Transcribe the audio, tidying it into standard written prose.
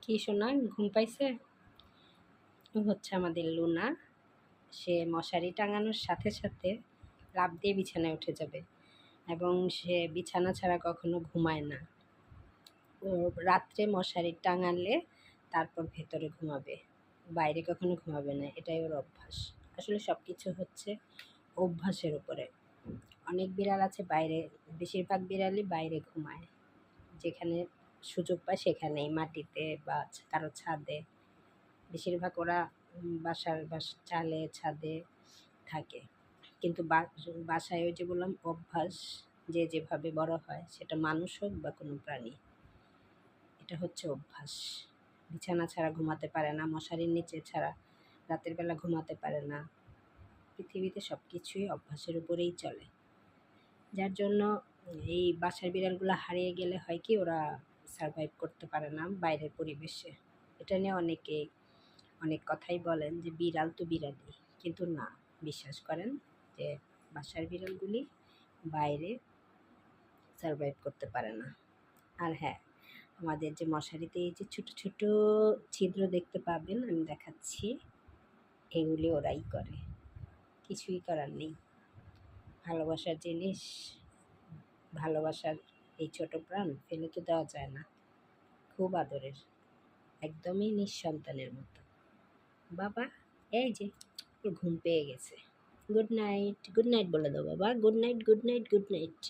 কি সোনা ঘুম পাইছে? ও হচ্ছে আমাদের লুনা। সে মশারি টাঙানোর সাথে সাথে লাফ দিয়ে বিছানায় উঠে যাবে এবং সে বিছানা ছাড়া কখনো ঘুমায় না। ও রাত্রে মশারি টাঙালে তারপর ভেতরে ঘুমাবে, বাইরে কখনো ঘুমাবে না। এটাই ওর অভ্যাস। আসলে সব কিছু হচ্ছে অভ্যাসের উপরে। অনেক বিড়াল আছে বাইরে, বেশিরভাগ বিড়ালই বাইরে ঘুমায়, যেখানে সুযোগ পায় সেখানেই, মাটিতে বা কারো ছাদে। বেশিরভাগ ওরা বাসার চালে ছাদে থাকে। কিন্তু বাসায় ওই যে বললাম অভ্যাস, যে যেভাবে বড় হয়, সেটা মানুষ হোক বা কোনো প্রাণী, এটা হচ্ছে অভ্যাস। বিছানা ছাড়া ঘুমাতে পারে না, মশারির নিচে ছাড়া রাতের বেলা ঘুমাতে পারে না। পৃথিবীতে সব কিছুই অভ্যাসের উপরেই চলে। যার জন্য এই বাসার বিড়ালগুলো হারিয়ে গেলে হয় কি, ওরা সারভাইভ করতে পারে না বাইরের পরিবেশে। এটা নিয়ে অনেকেই অনেক কথাই বলেন যে বিড়াল তো বিড়ালই, কিন্তু না, বিশ্বাস করেন যে বাসার বিড়ালগুলি বাইরে সারভাইভ করতে পারে না। আর হ্যাঁ, আমাদের যে মশারিতে এই যে ছোটো ছোটো ছিদ্র দেখতে পাবেন, আমি দেখাচ্ছি, এগুলি ওরাই করে, কিছুই করার নেই। ভালোবাসার জিনিস, ভালোবাসার এই ছোট প্রাণ ফেলে তো দেওয়া যায় না। খুব আদরের, একদমই নিঃসন্তানের মতো। বাবা, এই যে ওর ঘুম পেয়ে গেছে। গুড নাইট, গুড নাইট বলে দাও বাবা। Good night, good night, good night.